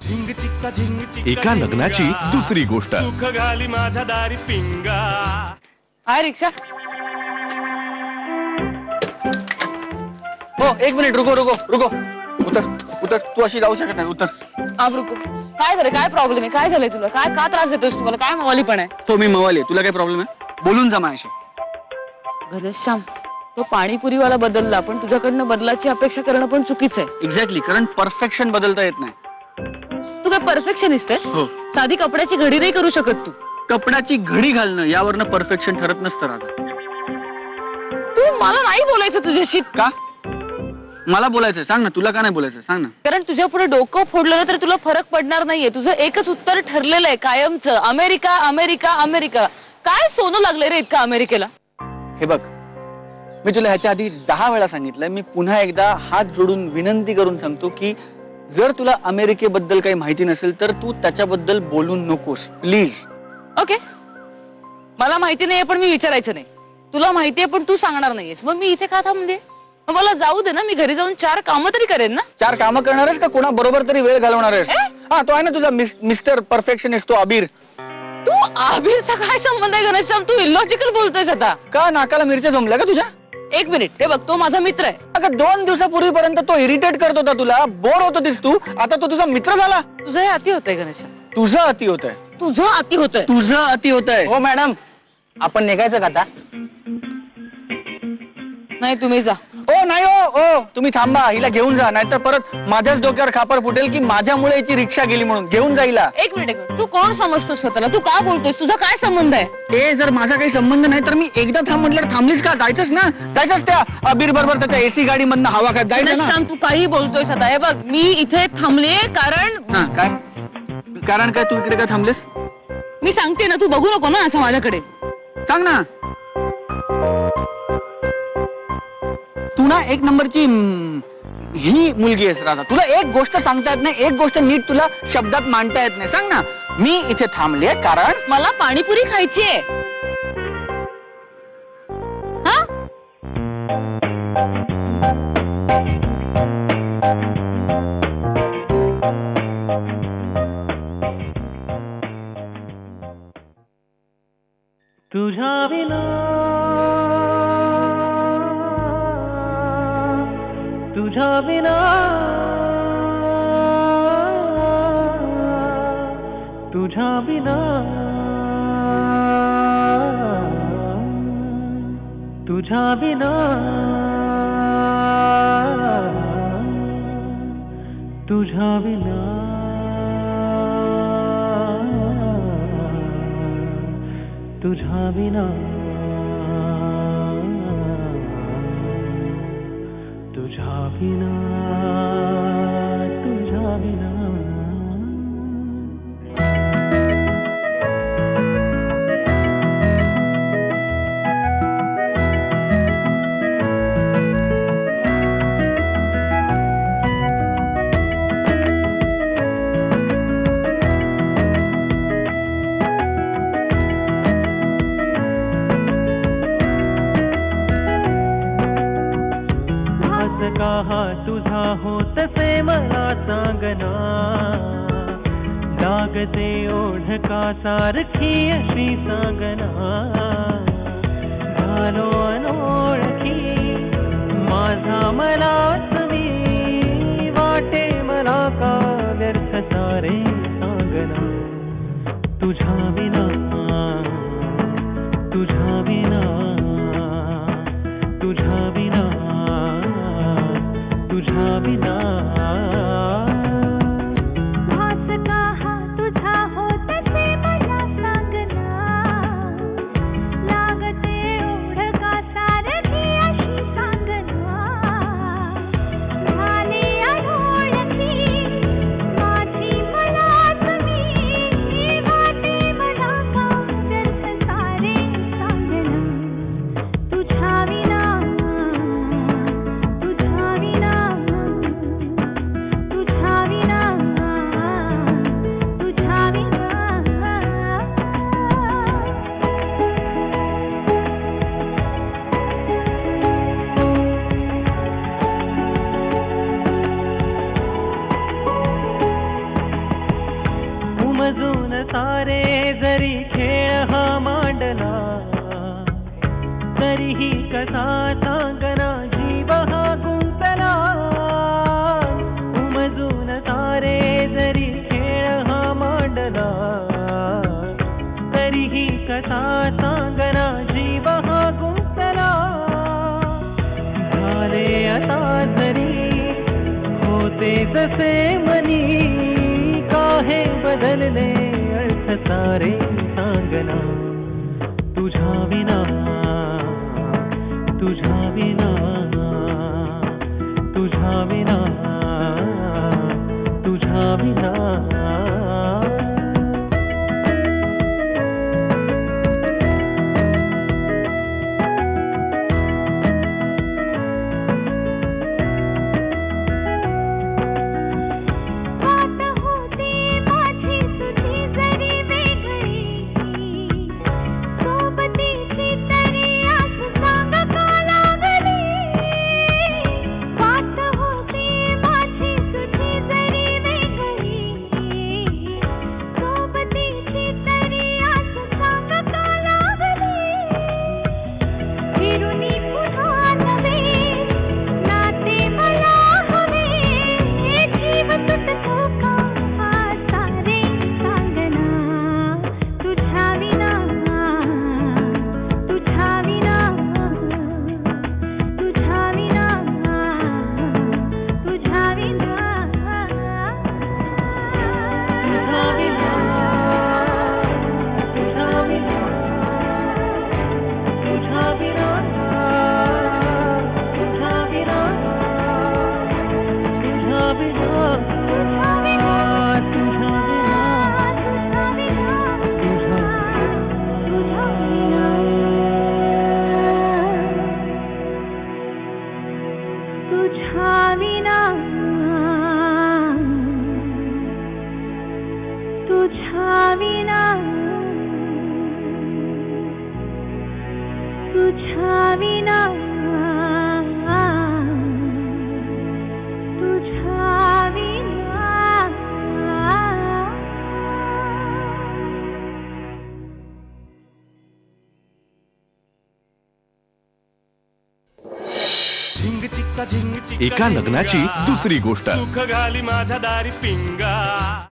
एका लग्नाची दुसरी गोष्ट. सुख घाली माझ्या दारी पिंगा. हाय रिक्षा. हो एक मिनिट रुको रुको रुको. उतर उतर. तू अशी जाऊ शकत नाही. उतर. अब रुको. काय झालं? काय प्रॉब्लेम आहे? काय झालंय तुला? काय का त्रास देतोस तुम्हाला? काय मवाली पण आहे? हो मी मवाली आहे. तुला काय प्रॉब्लेम आहे? बोलून जा माझ्याशी. घनश्याम, तो पाणीपुरीवाला बदलला, पण तुझ्याकडनं बदलाची अपेक्षा करणं पण चुकीचं आहे. एक्झॅक्टली. कारण परफेक्शन बदलता येत नाही. तू काय परफेक्शनिस्ट आहेस? हो. साधी कपड्याची घडी नाही करू शकत तू. कपड्याची घडी घालणं यावरनं परफेक्शन ठरत नसतं राधा. तू मला नाही बोलायचं तुझ्याशी. का? मला बोलायचं. सांग ना. तुला का नाही बोलायचं? सांग ना. कारण तुझ्या पुढे डोकं फोडलं ना तर तुला फरक पडणार नाहीये. तुझं एकच उत्तर ठरलेलं आहे कायमचं. America America America. काय सोनं लागलंय रे इतकं अमेरिकेला? हे बघ, मी तुला ह्याच्या आधी 10 वेळा सांगितलंय. मी पुन्हा एकदा हात जोडून विनंती करून सांगतो की जर तुला अमेरिकेबद्दल काही माहिती नसेल तर तू त्याच्याबद्दल बोलू नकोस प्लीज. ओके, मला माहिती नाहीये पण मी विचारायचं नाही. तुला माहितीये पण तू सांगणार नाहीयेस. मग मी इथे का थांबले? मग मला जाऊ दे ना. मी घरी जाऊन 4 कामं तरी करेन ना. 4 कामं करणार आहेस का कोणा बरोबर तरी वेळ घालवणार आहेस? हा तो आहे ना तुझा मिस्टर परफेक्शनिस्ट, तो अबीर. तू आबिरचा काय संबंध आहे घनश्याम? तू इलॉजिकल बोलतोयस आता. का नाकाला मिरच्या जमल्या का तुझ्या? एक मिनिट. हे बघ, तो माझा मित्र आहे. अगं 2 दिवसापूर्वीपर्यंत तो इरिटेट करत होता तुला, बोर होत होतीस तू. आता तो तुझा मित्र झाला. तुझं हे अति होतंय घनश्याम. तुझं अति होत आहे. तुझं अति होतंय. तुझं अति होत आहे. हो मॅडम, आपण निघायचं का आता? नाही, तुम्ही जा. ओ नाही ओ ओ तुम्ही थांबा. हिला घेऊन जा, नाहीतर परत माझ्याच डोक्यावर खापर फुटेल की माझ्यामुळे हिची रिक्षा गेली म्हणून. घेऊन जाईला. एक मिनिट. तू कोण समजतोस स्वतःला? तू का बोलतोयस? तुझा काय संबंध आहे? ए जर माझा काही संबंध नाही तर मी एकदा थांब म्हटलं थांबलीस का? जायचंच ना. जायचंच त्या अबीर बरोबर त्याच्या एसी गाडी मधनं हवा खात जायचं ना. सांग, तू काही बोलतोयस आता. हे बघ, मी इथे थांबले कारण हा काय कारण काय? तू इकडे काय थांबलेस? मी सांगते ना, तू बघू नको ना असं माझ्याकडे. सांग ना. तू ना 1 नंबरची ही मुलगी आहेस राधा. तुला एक गोष्ट सांगता येत नाही, एक गोष्ट नीट तुला शब्दात मांडता येत नाही. सांग ना. मी इथे थांबले कारण मला पाणीपुरी खायची आहे. हा? तुझ्या विना तुझ्या विना तुझ्या विना तुझ्या विना तुझ्या विना तुझ्या विना तुझ्या विना तुझ्या विना. हा तुझा होत से मला सांगना. लागते ओढ का सारखी अशी सांगना. झालो अनोळखी माझा मलाच मी वाटे मला का व्यर्थ सारे सांगना. तुझ्या विना तुझ्या विना तुझ्या विना तुझ्या विना. भास का हा तुझा होत से मला सांगना. लागते ओढ का सारखी अशी सांगना. झाली अनोळखी माझी मला उमजून सारे जरी खेळ हा मांडला तरीही कसा सांगना जीव हा गुंतला उमजून सारे जरी खेळ हा मांडला तरीही कसा सांगना जीव हा गुंतला झाले आता तरी होते जसे मनी काहे बदलले अर्थ सारे सांगना तुझ्या विना तुझ्या विना तुझ्या विना तुझ्या विना वाट होती माझी तुझी जरी वेगळी सोबतीची तरी आस सांग का लागली वाट होती माझी तुझी जरी वेगळी सोबतीची तरी आस सांग का लागली फिरुनी पुन्हा नवे नाते मला हवे जीव तुटतो का सारे सांगना तुझ्या विना तुझ्या विना तुझ्या विना तुझ्या विना तुझ्या विना तुझ्या विना तुझ्या विना तुझ्या विना एका लग्नाची दुसरी गोष्ट सुख घाली माझ्या दारी पिंगा